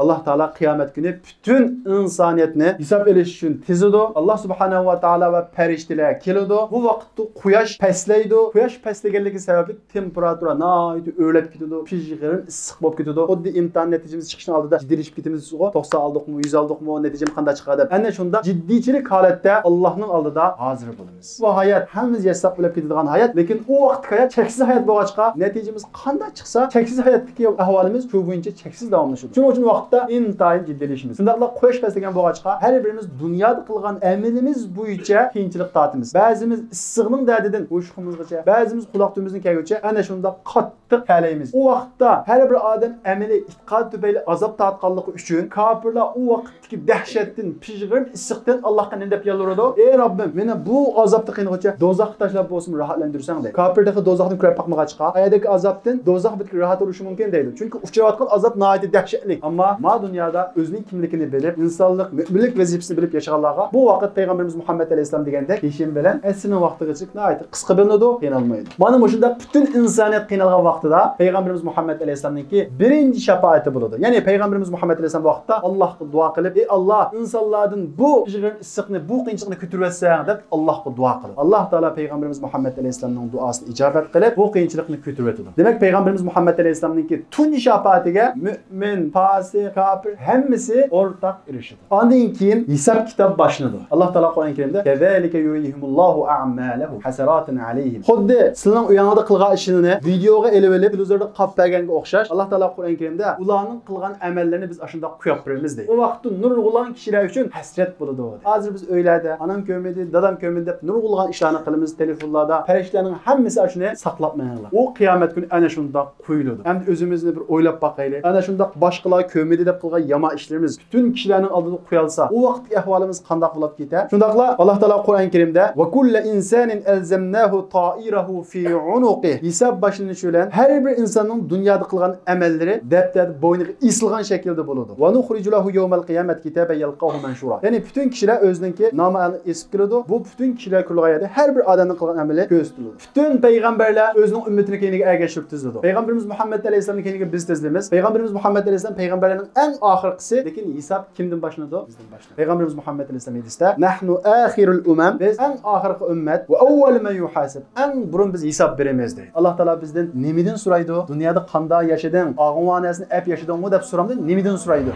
Allah Teala kıyamet günü bütün insaniyetni hisob elish uchun tezidi. Allah subhanahu va taolo va farishtalar keladi. Bu vaqtda quyosh pastlaydi. Quyosh pastlaganligi sababli temperatura nihoyat o'rlab ketadi. Pijg'irin issiq bo'lib ketadi. Xuddi imtihon natijamiz chiqishning oldida jiddilashib ketamiz. 90 oldikmi, 100 oldikmi, natijam qanday chiqadi deb. Ana shunda jiddiychilik holatda Allohning oldida hozir bo'lamiz. Bu hayot hammamiz yashab o'lib ketadigan hayot, lekin u vaqt hayot cheksiz hayot bo'lg'achqa natijamiz qanday chiqsa, cheksiz hayotdagi ahvolimiz shu bo'yicha cheksiz davomlashadi. Shuning uchun vaqtda intayin jiddilashimiz. Shundaqla quyosh pastlagan bo'lg'achqa har birimiz dunyoda qilgan amalimiz bo'yicha qiyinchilik tortimiz. Ba'zimiz issiqning dardidan o'shqimizgacha, ba'zimiz quloq tumimizning kelguncha ana shunda qattiq talaymiz. U vaqtda har bir odam amali itqod tufayli azob tortganligi uchun kofirlar u vaqtdagi dahshatdan, pijg'in issiqdan Allohga nima deb yolvoradi? Ey Robbim, meni bu azobni qiynag'ucha dozoqqa tashlab bo'lsin, rohatlantirsang deydi. Kofirlarga dozoqni ko'rib boqmag'achqa, ayadagi azobdan dozoq bitki rohat bo'lishi mumkin deydi. Chunki uchrayotgan azob nihoyat dahshatli. Ammo ma dunyoda o'zining kimligini bilib, insonlik, mu'minlik vazifasini bilib yashaganlarga bu vaqt payg'ambarimiz Muhammad alayhisalom degandek, peshin bilan asrning vaqtigacha nihoyat qisqa bilinadi, qiynalmaydi. Mana shunda butun insoniyat qiynalgan vaqtida payg'ambarimiz Muhammad alayhisalomningki birinchi shafaati bo'ladi. Ya'ni payg'ambarimiz Muhammad alayhisalom vaqtida Allohga duo qilib, ey Alloh, insonlardan bu pijg'in issiqni, bu qiyinchilikni ko'taribetsang deb Allohga duo qildi. Alloh taolo payg'ambarimiz Muhammad alayhisalomning duosini ijobat qilib, bu qiyinchilikni ko'tarib etdi. Demak, payg'ambarimiz Muhammad alayhisalomningki tunji shafaatiga mu'min, fosiq, kofir hammasi o'rtaq erishadi. Ondan keyin hisob kitob boshlanadi. Alloh taolo Qur'oni Karimda "Kazalika yurihimullohu a'malahum hasaratun alayhim." Xuddi sizning u yanada qilgan ishini videoga elib olib, televizorda qolib berganga o'xshash. Alloh taolo Qur'oni Karimda ularning qilgan amallarini biz ashunda qo'yib beramiz deydi. O vaqtda nurg'ulgan kishilar uchun hasrat bo'ladi. Hozir biz uylarda anam ko'medi, dadam ko'medi deb nurg'ulgan ishlarni qilamiz telefonlarda. Farishtalarning hammasi ashuni saqlab qo'yinglar. O qiyomat kuni ana shunda qo'yiladi. Endi o'zimizni bir o'ylab boqaylik. Ana shunda boshqalar ko'medi deb qilgan yomon ishlarimiz butun kishilarning oldida qo'yilsa, o vaqtdagi ahvolimiz qanday bo'lib ketar? Shundaqla Alloh taolo Qur'oni Karimda "Va kullu insanin alzamnahu ta'irahu fi 'unuqi" hisob boshlanishi bilan har bir insonning dunyoda qilgan amallari daftarda bo'yniga isilgan shaklda bo'ladi. "Va nukhriju lahu yawmal qiyamati kitaban yalqahu manshura." Ya'ni butun kishilar o'zininki nomini esib kiradi. Bu butun kishilar qilgan har bir odamning qilgan amali ko'rsatiladi. Butun payg'ambarlar o'zining ummatini keyiniga ergashib tizladi. Payg'ambarimiz Muhammad alayhisalomning keyiniga biz tizlaymiz. Payg'ambarimiz Muhammad alayhisalom payg'ambarlarning eng oxirgisi, lekin hisob kimdan boshlanadi? Bizdan boshlanadi. Payg'ambarimiz Muhammad alayhisalom hadisda "Nahnu akhirul umam." Biz eng oxirgi ummat va awwal man yuhasib. Eng burun biz hisob beramiz deydi. Alloh taolo bizdan nimidan so'raydi? Dunyoda qanday yashading? Og'vanasini ap yashadingmi deb so'ramdi. Nimidan so'raydi?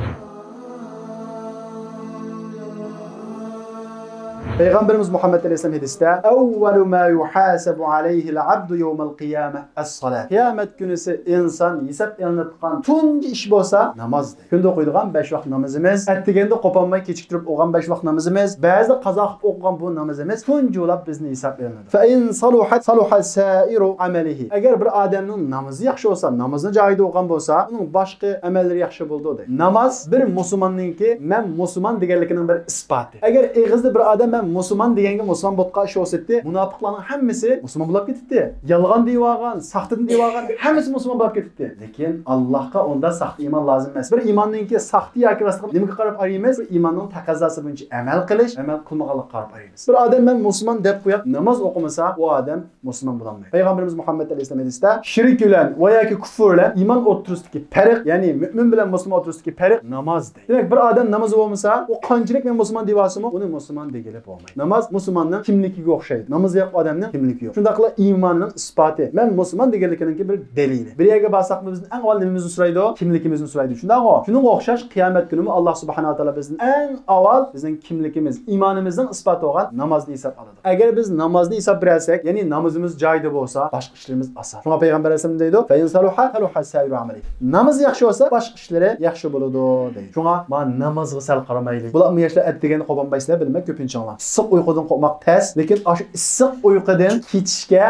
Peygamberimiz Muhammed Aleyhisselam hadisde "Evvelu ma yuhasabu aleyhi'l abdu yevmel kıyame es-salat." Kıyamet günüsü insan hesap elinatkan tunji iş bolsa namazdır. Günde okuyduğun 5 vaqt namazımız, ettigende qopanmay kechiktirib o'qigan 5 vaqt namazımız, ba'zi qazo qilib o'qigan bu namazımız tunji bo'lib bizni hesap elinadi. Fa in saluhat saluha sa'iru amalihi. Agar bir odamning namozi yaxshi bo'lsa, namozini joyida o'qigan bo'lsa, uning boshqa amallari yaxshi bo'ldi deydi. Namoz bir musulmonninki men musulmon deganligining bir isboti. Agar eg'izda bir odam musulmon deganga musulmon bo'lib qolish o'satdi, munofiqlarning hammasi musulmon bo'lib ketdi. Yolg'on deyolgan, saxtini deyolgan, hammasi musulmon bo'lib ketdi. Lekin Allohga onda saxt iymon lozim emas. Bir iymonninki saxti yoki rostga nimaga qarab araymiz? Bir iymonning taqozosi bo'yicha amal qilish, amal qilmaganlik qarab araymiz. Bir odam men musulmon deb qo'yib namoz o'qimasa, u odam musulmon bo'lolmaydi. Payg'ambarimiz Muhammad alayhisalom hadisda shirk bilan va yoki kufr bilan iymon o'rtasidagi farq, ya'ni mu'min bilan musulmon o'rtasidagi farq namozdir. Demak, bir odam namoz o'qimasa, u qanchalik men musulmon deyapsizmi, uni musulmon degelib bo'lmaydi. Namaz musulmonning kimligiga o'xshaydi. Namoz yo'q odamning kimligi yo'q. Shundaqla iymonning isboti. Men musulmon deganligining bir dalili. Bir yerga borsak bizning eng avval nimamizni so'raydi? Kimligimizni so'raydi. Shundaqo. Shunga o'xshash qiyomat kunimi Alloh subhanahu va taolo bizning eng avval bizning kimligimiz, iymonimizning isboti bo'lgan namozni hisob oladi. Agar biz namozni hisob bersak, ya'ni namozimiz joyida bo'lsa, boshqa ishlarimiz oson. Shunga payg'ambar alayhisalom deydi: "Fa in saluha saluha sa'iru amali." Namoz yaxshi bo'lsa, boshqa ishlari yaxshi bo'ladi deydi. Shunga men namozga sal qaramaylik. Bular yoshlar atdegani qo'pambaysizlar bilmak ko'pincha. Issiq uyqudan qo'rqmoq tez, lekin shu issiq uyqudan ketishga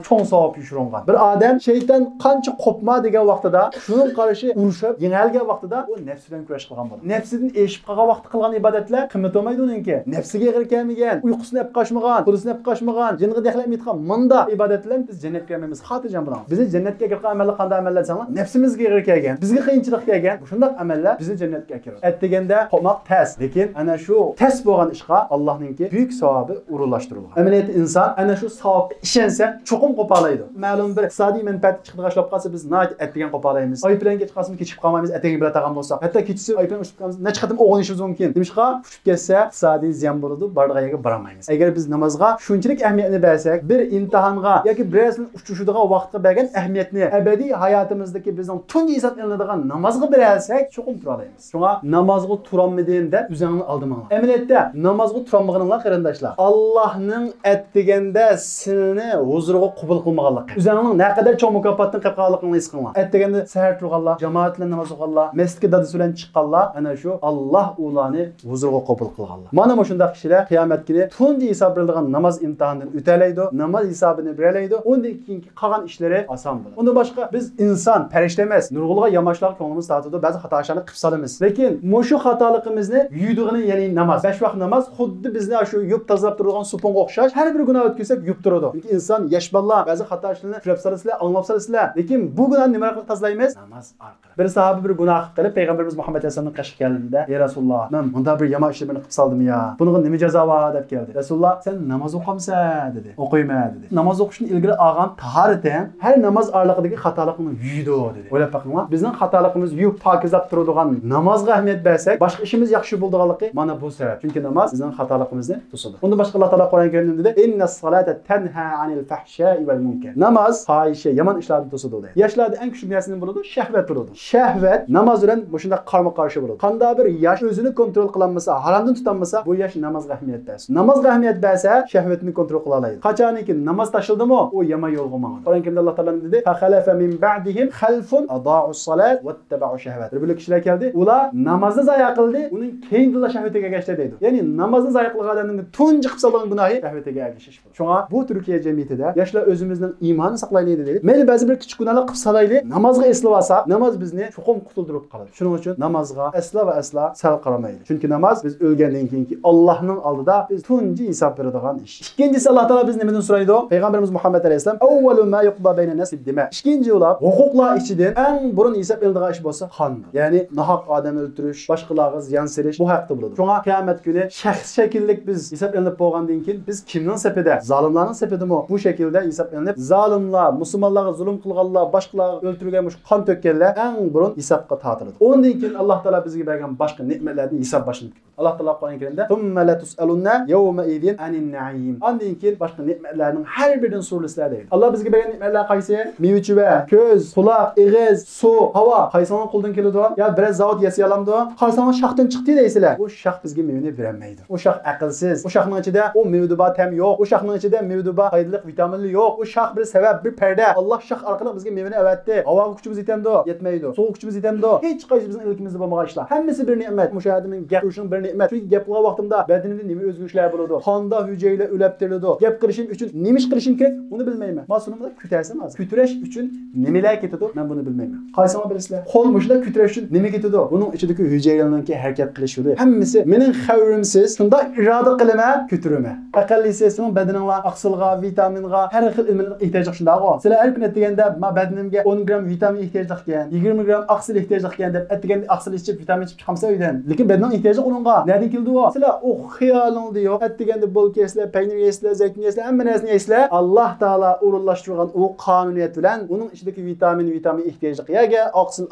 cho'ng savob yushirgan. Bir odam shayton qancha qo'pma degan vaqtida, shuning qarashi urushib, yengilgan vaqtida u nafsidan kurash qilgan bo'ladi. Nafsidan eshib qolgan vaqtda qilgan ibodatlar qimmat olmaydi uningki. Nafsiga g'ir kelmagan, uyqusini olib qochmagan, pulisini olib qochmagan, jinniga daxlamaydigan munda ibodatlar biz jannatga kirmaymiz. Xotirjam bo'ling. Bizni jannatga kirgan amallar qanday amallar sanlar? Nafsimizga g'ir kelgan, bizga qiyinchilik kelgan, shunday amallar bizni jannatga kiradi. Aytganda qo'rqmoq tez, lekin ana shu tez bo'lgan ishqa Allohning namazınınki büyük savabı uğurlaştırılgan. Emniyet insan ana şu savabı işense çokum qopalaydı. Ma'lum bir iqtisodiy manfaat chiqib qolib qolsa biz nayt etdigan qopalaymiz. Ayıp bilan kech qolsa kechib qolmaymiz, etegi bilan taqam bo'lsa. Hatto kechisi ayıp bilan ushib qolamiz. Necha qatim o'g'inishimiz mumkin. Nimishqa ushib ketsa iqtisodiy ziyon bo'ladi, bardiq yerga borolmaymiz. Agar biz namozga shunchalik ahamiyatni bersak, bir imtihonga yoki birazdan uchishadigan vaqtga bergan ahamiyatni abadiy hayotimizdagi bizning tunji hisob qilinadigan namozga bersak, cho'qim tura olamiz. Shunga namozga turolmadin deb o'zingni aldimanglar. Amaliyotda namozga turolmaganinglar qarindoshlar, Allohning atdiganda sizni huzuriga qabul qilmaganlik. O'zingning naqadar cho'ng mukofotni qilib qolganligini his qilinglar. Atdiganda sahar turganlar, jamoat bilan namoz o'qiganlar, masjidga dadasi bilan chiqqanlar, ana shu Alloh ularni huzuriga qabul qilganlar. Mana shunday kishilar qiyomat kuni tunji hisob berilgan namoz imtihonidan o'talaydi, namoz hisobini beralaydi. Undan keyingi qolgan ishlari oson bo'ladi. Undan boshqa biz inson farishta emas, nurg'ulga yamashlar ko'nglimiz tortadi, ba'zi xatolarni qilib solamiz. Lekin mushu xatoligimizni yuydig'ini, ya'ni namoz, 5 vaqt namoz xuddi bizni shu yub tozalab turadigan suponga o'xshash, har bir gunoh o'tkazsak yub turadi. Chunki inson yosh bolalar ba'zi xatolarni tushirib solasizlar, anglab solasizlar. Lekin bu gunohni nima qilib tozalaymiz? Namoz orqali. Bir sahoba bir gunoh qilib payg'ambarimiz Muhammad alayhisolamning qashqa keldi-da, "Ey Rasululloh, men bunda bir yomon ishni qilib soldim ya. Bunga nima jazo bor?" deb keldi. Rasululloh, "Sen namoz o'qimsan?" dedi. "O'qiyman" dedi. Namoz o'qishni ilgari olgan tahorating har namoz oraliqidagi xatolikni yuydi dedi. O'ylab boqinglar, bizning xatoligimiz yuyib pokizlab turadigan namozga ahamiyat bersak, boshqa ishimiz yaxshi bo'lganligi mana bu sabab. Chunki namoz bizning xatoligimizni to'sadi. Unda boshqa Alloh taolo Qur'on Karimda dedi, "Innas salata tanha anil fahsha'i val munkar." Namoz fohisha, yomon ishlardan to'sadi dedi. Yoshlarda eng kuchli narsa bo'ladi, shahvat bo'ladi. Shahvat namoz bilan shunday qarama-qarshi bo'ladi. Qanday bir yosh o'zini kontrol qila olmasa, haromdan tutanmasa, bu yosh namozga ahamiyat bersin. Namozga ahamiyat bersa, shahvatni kontrol qila oladi. Qachonki namoz tashildimi, u yomon yo'lga mangadi. Qur'on Karimda Alloh taolo dedi, "Fa khalafa min ba'dihim khalfun adaa'us salat wattaba'u shahvat." Bir kishilar keldi, ular namozni zayo qildi, uning keyingilar shahvatiga ergashdi deydi. Ya'ni namozni zayo qilgan odamning tunji qilib solgan gunohi shahvatiga ergashish bo'ladi. Shunga bu Turkiya jamiyatida yoshlar o'zimizning iymonini saqlaylik deydi. Mayli ba'zi bir kichik gunohlar qilib solaylik, namozga eslab olsak, namoz bizni chuqur qutuldirib qoladi. Shuning uchun namozga asla va asla sal qaramaylik. Chunki namoz biz o'lgandan keyingi Allohning oldida biz tunji hisob beradigan ish. Ikkinchisi Alloh taolo biz nimadan so'raydi? Payg'ambarimiz Muhammad alayhisalom "Avvalu ma yuqda bayna nas bid-dima." Ikkinchi ular huquqlar ichidan eng burun hisob beriladigan ish bo'lsa qondir. Ya'ni nahaq odam o'ldirish, boshqalarga ziyon serish bu haqda bo'ladi. Shunga qiyomat kuni shaxs shakllik biz hisob berilib bo'lgandan keyin biz kimning safida? Zolimlarning safidami? Bu shaklda hisob berilib, zolimlar, musulmonlarga zulm qilganlar, boshqalarga o'ldirgan, qon to'kkanlar eng burun hisobga tortiladi. Undan keyin Alloh taolo bizga bergan boshqa ne'matlarni hisob boshlanadi. Alloh taolo Qur'on Karimda "Thumma la tusalunna yawma idin anin na'im." Undan keyin boshqa ne'matlarning har biridan so'ralsizlar deydi. Alloh bizga bergan ne'matlar qaysi? Mevchiva, ko'z, quloq, ig'iz, suv, havo. Qaysining qo'ldan keladi? Ya biraz zavod yasay olamdi? Qarasang shoxdan chiqdi deysizlar. O shox bizga mevani bermaydi. O shox aqlsiz. O shoxning ichida o mevduba tam yo'q. O shoxning ichida mevduba foydali vitaminli yo'q. O shox bir sabab, bir parda. Alloh shox orqali bizga mevani avatdi. Havo kuchimiz yetamdi? Yetmaydi. Suv kuchimiz yetamdi? Hech qaysi bizning ilkimizda bo'lmagan ishlar. Hammasi bir ne'mat. Mushahadaning gap qilishing bir ne'mat. Chunki gap qilgan vaqtimda badanimda nima o'zgarishlar bo'ladi? Qonda hujaylar o'lab tiriladi. Gap qilishim uchun nima ish qilishim kerak? Uni bilmayman. Mas'ulumda kutarsam hozir. Kutirash uchun nimalar ketadi? Men buni bilmayman. Qaysini bilasizlar? Qo'l mushda kutirash uchun nima ketadi? Buning ichidagi hujaylarning harakat qilish yo'li. Hammasi mening xavrimsiz, shunda iroda qilma, kutirma. Aqallisi sening badaningga, aqsilga, vitaminga, har xil ilmning ehtiyoji shunday-ku. Sizlar har kun aytganda, "Men badanimga 10 gram vitamin ehtiyojli ekan, 20 gram aqsil ehtiyojli ekan" deb aytganda aqsil ichib, vitamin ichib chiqamsa uydan. Lekin badanning ehtiyoji uningga nereden keldi u? Sizlar o xiyolingda yo'q. Aytganda bol keslar, peynir yeslar, zaytun yeslar, hamma narsani yeslar. Alloh taolo o'rinlashtirgan o qonuniyat bilan uning ichidagi vitamin ehtiyojli qiyaga,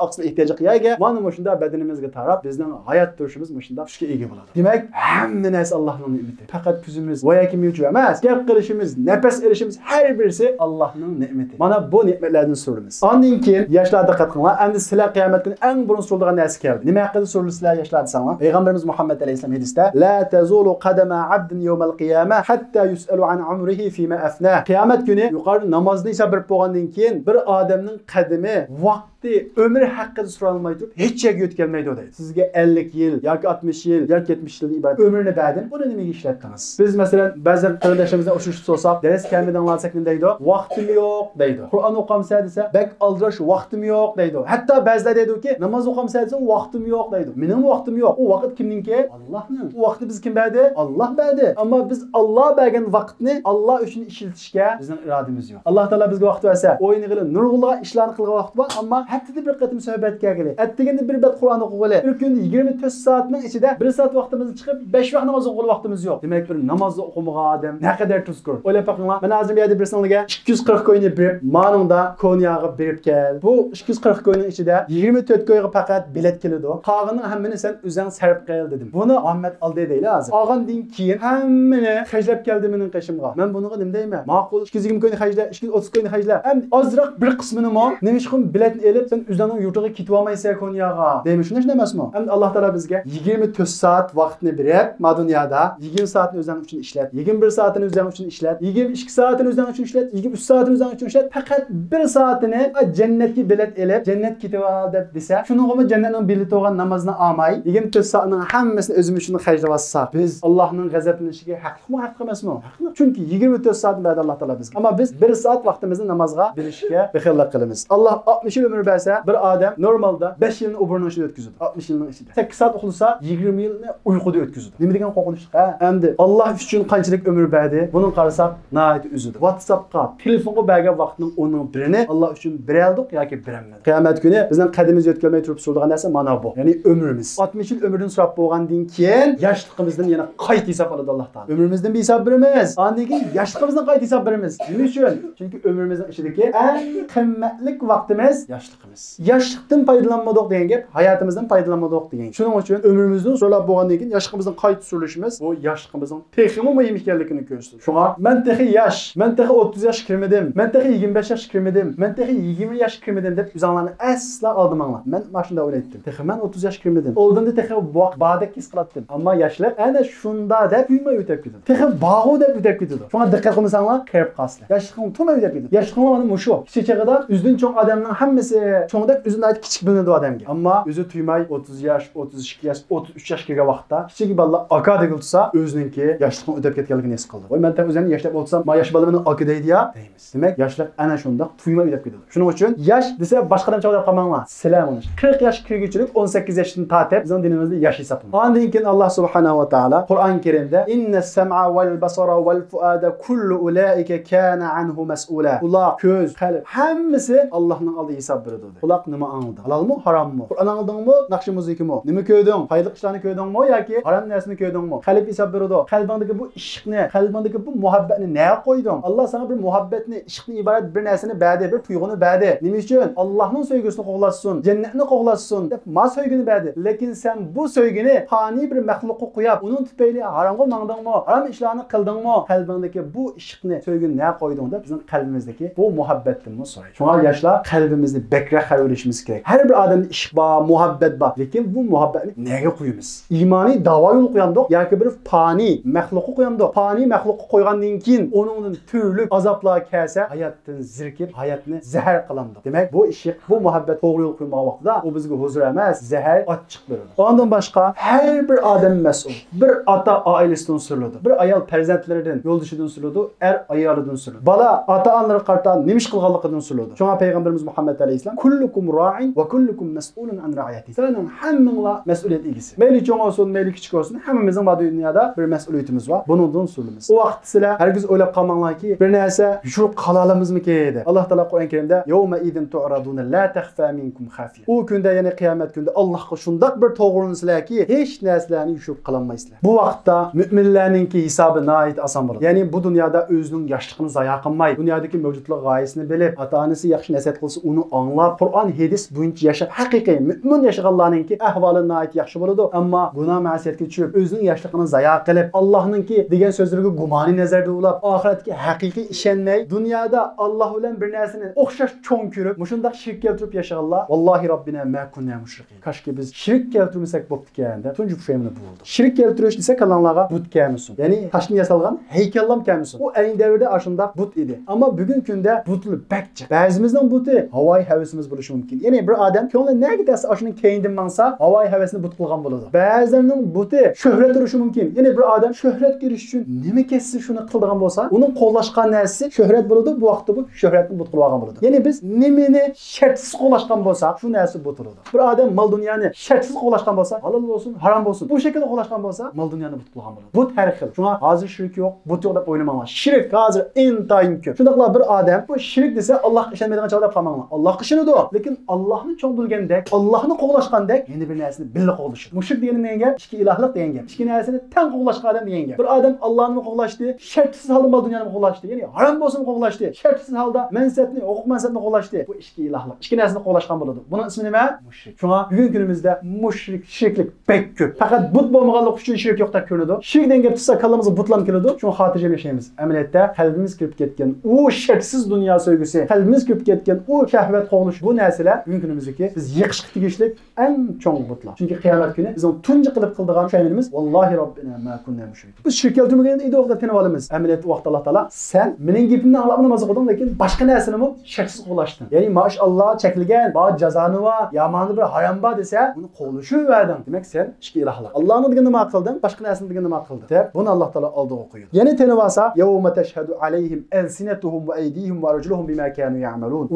aqsil ehtiyojli qiyaga, mana shunda badanimizga tarab bizning hayot turishimiz shunda kuchga ega bo'ladi. Demak, hamma narsa Allohning ne'mati. Faqat ko'zimiz va yoki mevjud emas. Gap qilishimiz, nafas olishimiz har birisi Allohning ne'mati. Mana bu ne'matlardan so'raymiz. Ondan keyin yoshlar diqqat qilinglar. Endi sizlar qiyomat kuni eng burun so'ralgan narsa keldi. Nima haqida so'ralsizlar yoshlar desanglar? Payg'ambarimiz Muhammad alayhisalom hadisda la tazulu qadama 'abdin yawmal qiyamah hatta yus'alu an umrihi fima afna. Qiyomat kuni yuqori namozni hisob berib bo'lgandan keyin bir odamning qadami vaqti, ömür haqida so'ralmay turib hech yerga o'tkalmaydi deydi. Sizga 50 yil yoki 60 yil yoki 70 yil iborat ömrni berdim. Buni nimaga ishlatdingiz? Biz masalan ba'zan qarindoshlarimizdan o'shishib so'rsak, dars kelmadan olsak nima deydi? Vaqtim yo'q deydi. Qur'on o'qamsa desa, bak aldirash vaqtim yo'q deydi. Hatto ba'zilar deydi-ki, namoz o'qamsa desa, vaqtim yo'q deydi. Mening vaqtim yo'q. U vaqt kimninki? Allohning. U vaqtni biz kim berdi? Alloh berdi. Ammo biz Alloh bergan vaqtni Alloh uchun ishlatishga bizning irodamiz yo'q. Alloh taolo bizga vaqt bersa, o'yini qilib, nurg'ulg'a ishlarni qilgan vaqt bor, ammo haftada bir qatim suhbatga kelgili. Atdiganda bir bet Qur'on o'qigili. Bir kunda 24 soatning ichida 1 soat vaqtimizni chiqib 5 vaqt namoz o'qig'ili vaqtimiz yo'q. Demak, bir namozni o'qimagan odam naqadar tuzkur. O'ylab boqinglar. Mana hozir bu yerda bir singlga 240 ko'yni berib, maningda Konyaga berib kel. Bu 240 ko'yning ichida 24 ko'yga faqat bilet keladi. Qolganning hammani sen o'zing sarf qil dedim. Buni Ahmet aldi deyli hozir. Olgandan keyin hammani xajlab keldi mening qishimga. Men buniga nima deyman? Ma'qul 220 ko'yni xajla, 230 ko'yni xajla. Ham ozroq bir qismini mo, nima uchun biletni elib sen o'zingning yurtiga ketib olmaysan Konyaga. Deymi shunday emasmi? Ham Alloh taolo bizga 24 soat vaqtni berib, ma dunyoda 20 soatni o'zing uchun ishlat, 21 soatini o'zing uchun ishlat, 22 soatini o'zing uchun ishlat, 23 soatini o'zing uchun ishlat. Faqat 1 soatini jannatga bilet elib, jannat ketib ol deb desa, shuningga jannatning bileti olgan namozni olmay, 24 soatning hammasini o'zimiz uchun xajlab olsak, biz Allohning g'azablanishiga haqlimi, haqli emasmi? Haqli. Chunki 24 soat berdi Alloh taolo bizga. Ammo biz 1 soat vaqtimizni namozga berishga bexillik qilamiz. Alloh 60 yil umr bersa, bir odam normalda 5 yilni o'burning ichida o'tkazadi. 60 yilning ichida. 8 soat uxlasa, 20 yilni uyquda o'tkazadi. Nima degan qo'rqinch? Endi Alloh uchun qanchalik umr berdi? Buni qarasak, nayt üzüdü. WhatsApp'ga, telefonga bergan vaqtning o'ning birini Alloh uchun beraldik yoki berolmadik. Qiyomat kuni bizning qadimiz yetkalmay turib so'ralgan narsa mana bu. Ya'ni umrimiz. 60 yil umrdan so'rab bo'lgandan keyin yoshligimizdan yana qayta hisob oladi Alloh taolo. Umrimizdan bir hisob beramiz. Ondan keyin yoshligimizdan qayta hisob beramiz. Nima uchun? Chunki umrimizning ichidagi eng qimmatli vaqtimiz yoshligimiz. Yoshlikdan foydalanmadik degan gap, hayotimizdan foydalanmadik degan. Shuning uchun umrimizdan so'rab bo'lgandan keyin yoshligimizdan qayta so'rashimiz bu yoshligimizning texmi muhim ekanligini ko'rsatadi. Shunga men texi yosh, men texi 30 yosh kirmadim, men texi 25 yosh kirmadim, men texi 20 yosh kirmadim deb o'zinglarni asla oldimanglar. Men mana shunda o'ylaydim. Texi men 30 yosh kirmadim. Oldinda texi vaqt ba'da his qilatdim. Ammo yoshlik ana shunda deb yuymay o'tib ketadi. Texi ba'g'u deb o'tib ketadi. Shunga diqqat qilmasanglar, qirib qolsizlar. Yoshligim to'may o'tib ketadi. Yoshligim mana mushu. Kichikchagida o'zidan cho'ng odamning hammasi cho'ngdek o'zini aytib kichik bilinadi odamga. Ammo o'zi tuymay 30 yosh, 32 yosh, 33 yosh kirgan vaqtda kichik balla aka degilsa o'zininki yoshligim o'tib ketganligini his qildi. Voy men tabi o'zini yoshlar bo'lsam, ma yosh balaning aka deydi ya deymiz. Demak, yoshlik ana shunda tuymay o'tib ketadi. Shuning uchun yosh desa boshqadan chaqirib qolmanglar. Sizlar uni 40 yosh kirguchilik 18 yoshdan tortib bizning dinimizda yosh hisoblanadi. Ondan keyin Alloh subhanahu va taolo Qur'on Karimda innas-sam'a wal-basara wal-fuada kullu ulaika kana anhu mas'ula. Ular ko'z, qalb hammasi Allohning oldida hisob beradi. Quloq nima angladi? Halalmi, harommi? Qur'on angladingmi, naqshi musiqami? Nima ko'rding? Foydali ishlarni ko'rdingmi yoki harom narsani ko'rdingmi? Qalb hisob beradi. Qalbingdagi bu ishqni, qalbingdagi bu muhabbatni nega qo'yding? Alloh sana bir muhabbatni, ishqni iborat bir narsani berdi, bir tuyg'uni berdi. Nima uchun? Allohning sevgisini qo'g'lasin, jannatni qo'g'lasin deb ma sevgini berdi. Lekin sen bu sevgini fani bir maxluqqa qo'yib, uning tufayli haromga mangdingmi? Harom ishlarni qildingmi? Qalbingdagi bu ishqni, sevgini nega qo'yding deb bizning qalbimizdagi bu muhabbatni so'raydi. Shunga yoshlar qalbimizni bekrak qilishimiz kerak. Har bir odamda ishq bor, muhabbat bor, lekin bu muhabbatni nega qo'yamiz? Iymoniy da'vo yo'l qo'yandik yoki bir fani maxluqqa qo'yandik. Fani maxluqqa qo'ygandan keyin uningdan turli azoblar kelsa, hayotdan zirkib, hayotni zahar qilamdi. Demak, bu ishq, bu muhabbat to'g'ri yo'l qo'ymagan vaqtda u bizga huzur emas, zahar achchiq beradi. Ondan boshqa har bir odam mas'ul. Bir ota oilasidan so'raladi, bir ayol farzandlaridan, yo'ldoshidan so'raladi, er ayolidan so'raladi. Bola ota-onalar qarta nima ish qilganligidan so'raladi. Shunga payg'ambarimiz Muhammad alayhisalom kullukum ra'in va kullukum mas'ulun an ra'iyati. Sizlarning hammanglar mas'uliyat egasi. Mayli cho'ng olsin, mayli kichik olsin, hammamizning bu dunyoda bir mas'uliyatimiz bor. Buningdan so'raymiz. O vaqt sizlar hargiz o'ylab qolmanglarki, bir narsa yushurib qolamizmi deydi. Alloh taolo Qur'on Karimda yawma idin tu'raduna la takhfa minkum khafiya. U kunda, ya'ni qiyomat kunida Allohga shundoq bir to'g'rilansizlarki, hech narsalarni yushurib qololmaysizlar. Bu vaqtda mu'minlarningki hisobi nihoyat oson bo'ladi. Ya'ni bu dunyoda o'zining yoshligini zayo qilmay, dunyodagi mavjudlik g'oyasini bilib, ota-onasi yaxshi nasihat qilsa, uni anglab, Qur'on, hadis bo'yicha yashab, haqiqiy mu'min yashaganlarningki ahvoli nihoyat yaxshi bo'ladi. Ammo gunoh ma'siyatga tushib, o'zining yoshligini zayo qilib, Allohningki degan so'zlarga gumoniy nazarda ulab, oxiratga haqiqiy ishonmay, dunyoda Alloh bilan bir narsani o'xshash cho'ng ko'rib, mushundaq shirk keltirib yashaganlar, vallohi robbina ma kunna mushrikin. Qashki biz shirk keltirmasak bo'pti-kanda, tunji pushayimni bo'ldi. Shirk keltirish desa kalanglarga but kelmasin. Ya'ni toshdan yasalgan haykallam kelmasin. U ayni davrda ashundaq but edi. Ammo bugun kunda butli bakcha. Ba'zimizning buti havoy havasimiz bo'lishi mumkin. Ya'ni bir odam ko'ngli nega desa ashuning keyindan mansa, havoy havasini but qilgan bo'ladi. Ba'zilarining buti shuhrat turishi mumkin. Ya'ni bir odam shuhrat ko'rish uchun nima kessi shuni qildigan bo'lsa, uning qo'llashgan narsasi shuhrat bo'ladi. Bu vaqtda bu shuhratni but qilib olgan bo'ladi. Ya'ni biz nimani shartsiz qo'llashgan bo'lsa, shu narsa but bo'ladi. Bir odam mol dunyoni shartsiz qo'llashgan bo'lsa, halol bo'lsin, harom bo'lsin, bu shaklda qo'llashgan bo'lsa, mol dunyoni but qilgan bo'ladi. But har xil. Shunga hozir shirk yo'q, but yo'q deb o'ylamanglar. Shirk hozir intayin ko'p. Shundaqla bir odam bu shirk desa Allohga ishonmaydigan chog'da qolmanglar. Allohga ishonadi biladi. Lekin Allohni cho'ng bilgandek, Allohni qo'g'lashgandek yana bir narsani billa qo'g'lashadi. Mushrik degan nima gap? Ikki ilohlik degan gap. Ikki narsani teng qo'g'lashgan odam degan gap. Bir odam Allohni qo'g'lashdi, shartsiz holda mol dunyoni qo'g'lashdi. Ya'ni harom bo'lsin qo'g'lashdi. Shartsiz holda mansabni, huquq mansabni qo'g'lashdi. Bu ikki ilohlik. Ikki narsani qo'g'lashgan bo'ladi. Buning ismi nima? Mushrik. Shunga bugungi kunimizda mushrik, shirklik pek ko'p. Faqat but bo'lmaganlik uchun shirk yo'q deb ko'rinadi. Shirk degan gap tutsa kallamizga butlanib keladi. Shunga xotirjam yashaymiz. Amaliyotda qalbimiz kirib ketgan u shartsiz dunyo sevgisi, qalbimiz kirib ketgan u shahvat qo'g'lish bu narsalar bugungi kunimizdagi biz yiqishga tegishlik eng cho'ng butlar. Chunki qiyomat kuni bizning tunji qilib qildigan shayimiz vallohi robbina ma kunna mushrik. Biz shirk keltirmaganda idoqda tinib olamiz. Amaliyot vaqt Alloh taolo sen mening gapimni anglab namoz o'qiding, lekin boshqa narsani ham shaksiz qo'llashding. Ya'ni mashalloh chekilgan, ba jazoni va yomoni bir harom bor desa, buni qo'llashib verding. Demak sen ikki ilohlar. Allohning degan nima qilding, boshqa narsani degan nima qilding deb buni Alloh taolo oldiga qo'yadi. Ya'ni tinib olsa, yawma tashhadu alayhim alsinatuhum va aydihim va arjuluhum bima kanu ya'malun.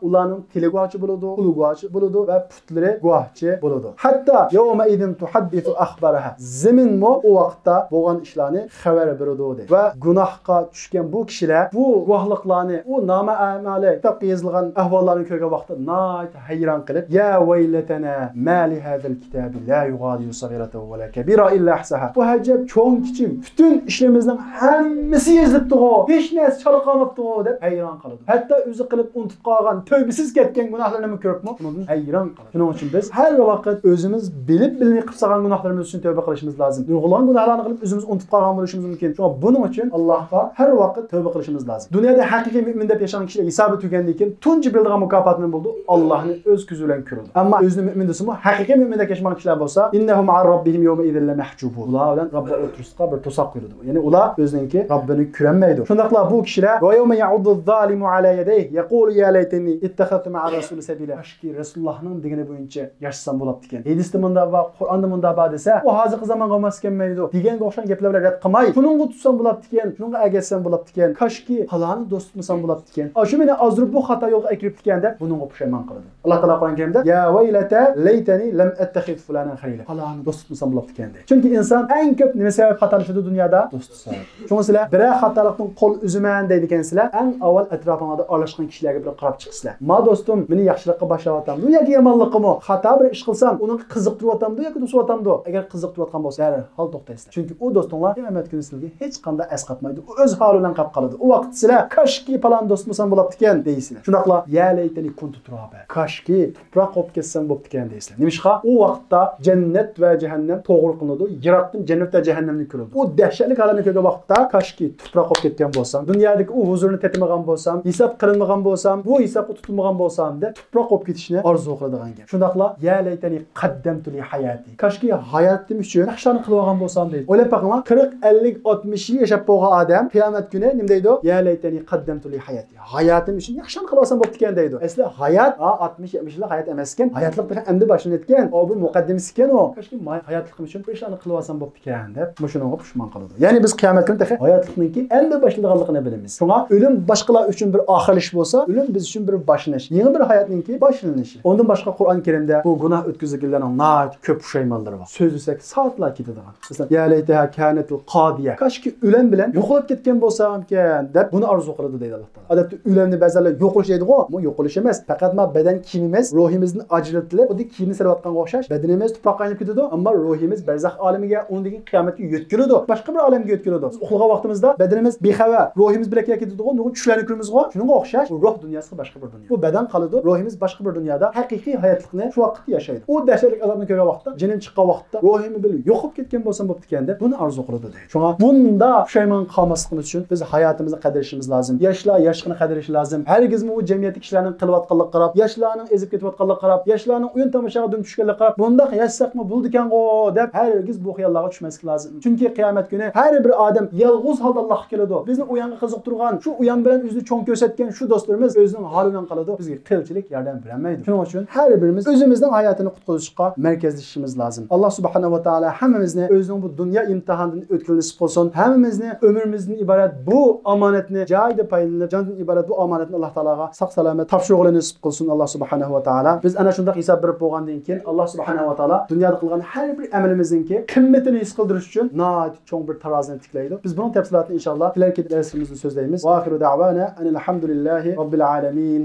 Ularning tili guvohchi bo'ladi, qo'li guvohchi bo'ladi va putlari guvohchi bo'ladi. Hatto yawma idin tuhaddisu akhbaraha. Zaminmo o vaqtda bo'lgan ishlarni xabar beradi. Va gunohga tushgan bu kishilar bu guvohliklarni, u nama amali kitobga yozilgan ahvollarni ko'rgan vaqtda nayt hayron qilib, ya vaylatana ma li hadal kitabi la yughadiru saghiratan va la kabira illa ahsaha. Bu hajab cho'ng kichik bütün ishimizning hammasi yozilibdi-ku. Hech narsa chala qolmabdi-ku deb hayron qoladi. Hatto o'zi qilib unutib qolgan, tövbesiz ketgan gunohlarni ko'ribmi? Bundan hayron qoladi. Shuning uchun biz har vaqt o'zimiz bilib-bilmay qilib qolgan gunohlarimiz uchun tövbe qilishimiz lozim. Nurg'ulon gunohlarni qilib o'zimiz unutib qolgan bo'lishimiz mumkin. Shunga buning uchun Allohga har vaqt tövbe qilishimiz lozim. Dunyoda haqiqiy mu'min deb yashagan kishilar hisobi tugandan keyin tunji bildigan mukofotni bo'ldi. Allohni o'z ko'zi bilan ko'rdi. Ammo o'zini mu'min desimi, haqiqiy mu'min deb yashagan kishilar bo'lsa, innahum ma'ar robbihim yawma idhil lamahjubun. Ular bilan Robbi o'tirisqa bir to'saq qo'ydi. Ya'ni ular o'zininki Robbini ko'rmaydi. Shundaqla bu kishilar va yawma ya'uddu-zalimu ala yadayhi yaqulu ya laytani ittakhadtu ma'a rasuli sabila. Ashki Rasulullohning degani bo'yicha yashasam bo'ladi ekan. Hadisda munda va Qur'onda munda bor desa, u hozirgi zamonga emas ekanmaydi. Deganga o'xshagan gaplar bilan rad qilmay, shuningga tutsam bo'ladi ekan, shuningga agatsam bo'ladi ekan. Kashki haloni do'st tutmasam bo'ladi ekan. Shu meni azrib bu xato yo'lga kirib ekan deb buningga pushaymon qiladi. Alloh taolo Qur'on Karimda ya vaylata laytani lam attakhid fulanan khalila. Haloni do'st tutmasam bo'ladi ekan deydi. Chunki inson eng ko'p nima sabab xatolashadi dunyoda? Do'st tutsa. Shunga sizlar bir xatolikdan qo'l uzaman deydi ekansizlar, eng avval atrofingizda aralashgan kishilarga bir qarab chiqsizlar. Ma do'stim, meni yaxshilikqa boshlayotamdi yoki yomonlikmi? Xato bir ish qilsam, uni qiziqtiryapamdi yoki to'syatamdi? Agar qiziqtirayotgan bo'lsa, darhol to'xtaysizlar. Chunki u do'stinglar qiyomat kuni sizga hech qanday asqatmaydi. U o'z holi bilan qolib qoladi. U vaqt sizlar kashki falan do'stmisam bo'libdi ekan deysizlar. Shundaqla ya laytani kuntu turaba. Kashki tuproq olib ketsam bo'libdi ekan deysizlar. Nimishqa u vaqtda jannat va jahannam to'g'ri qilinadi. Yiroqdan jannat va jahannamni ko'radi. U dahshatli holatni ko'rgan vaqtda kashki tuproq olib ketgan bo'lsam, dunyodagi u huzurni tetimagan bo'lsam, hisob qilinmagan bo'lsam, bu hisobga tutilmagan bo'lsam deb tuproq olib ketishni orzu qiladigan gap. Shundaqla ya laytani qaddamtu li hayati. Kashki hayotim uchun yaxshilarni qilib olgan bo'lsam deydi. O'ylab boqinglar, 40, 50, 60 yil yashab bo'lgan odam qiyomat kuni nima deydi? Ya laytani qaddamtu li hayati. Hayotim uchun yaxshilarni qilib olsam bo'pti ekan deydi. Asli hayot 60-70 yil hayot emas ekan. Hayotlik degan endi boshlanib ketgan. O bu muqaddimasi ekan o. Kashki hayotlikim uchun bu ishlarni qilib olsam bo'pti ekan deb shunga pushmon qiladi. Ya'ni biz qiyomat kuni taxi hayotlikningki endi boshlanganligini bilamiz. Shunga o'lim boshqalar uchun bir oxirlish bo'lsa, o'lim biz uchun bir boshlanish. Yangi bir hayotningki boshlanishi. Ondan boshqa Qur'on Karimda bu gunoh o'tkazilganlarning nayt ko'p pushaymonlari bor. So'zlasak soatlar ketadigan. Masalan, ya laytaha kanatul qadiya. Kashki o'lim bilan yo'qolib ketgan bo'lsam-kan deb buni orzu qiladi deydi Alloh taolo. Odatda o'limni ba'zilar yo'qolish deydi-ku, bu yo'qolish emas. Faqat badan kiyimimiz, ruhimizni ajratilib, xuddi kiyimni sarayotganga o'xshash, badanimiz tuproqqa aylanib ketadi, ammo ruhimiz barzakh olamiga, undan qiyomatga yetkiladi. Boshqa bir olamga yetkiladi. Biz uxlagan vaqtimizda badanimiz bexabar, ruhimiz bilan ketadi-ku, nurg'un tushlarni ko'ramiz-ku, shunga o'xshash ruh dunyosi boshqa bir dunyo. Bu badan qoladi, ruhimiz boshqa bir dunyoda haqiqiy hayotlikni shu vaqtda yashaydi. U dahshatli azobni ko'rgan vaqtda, jinim chiqqan vaqtda ruhimni bilib yo'qib ketgan bo'lsam bo'pti ekan deb buni orzu qiladi deydi. Shunga bunda pushaymon qolmasligimiz uchun biz hayotimizni qadrlashimiz lozim. Yoshlar yoshligini qadrlashi lozim. Hargizmi u jamiyatdagi kishilarning qilayotganligiga qarab, yoshlarning ezib ketayotganligiga qarab, yoshlarning o'yin tomoshaga dum tushganligiga qarab, bunda yashsaqmi bo'ldi ekan-ku deb hargiz bu xayollarga tushmaslik lozim. Chunki qiyomat kuni har bir odam yolg'iz holda Allohga keladi. Bizni u yonga qiziqtirgan, shu u yon bilan o'zini cho'ng ko'rsatgan shu do'stlarimiz o'zining holi bilan qoladi. Bizga qilchilik yordam bermaydi. Shuning uchun har birimiz o'zimizning hayotini qutqazishga markazlashishimiz lozim. Alloh subhanahu va taolo hammamizni o'zining bu dunyo imtihonidan o'tkazib qolsin. Hammamizni umrimizdan iborat bu omonatni joyida paylanib, jondan iborat bu omonatni Alloh taologa sog' salomat topshirishni nasib qilsin Alloh subhanahu va taolo. Biz ana shunday hisob berib bo'lgandan keyin Alloh subhanahu va taolo dunyoda qilgan har bir amalimizning qimmatini his qildirish uchun nihoyat cho'ng bir tarozini tiklaydi. Biz buning tafsilotini inshaalloh kelar-kelar darsimizda so'zlaymiz. Va oxiru da'vana alhamdulillahi robbil alamin.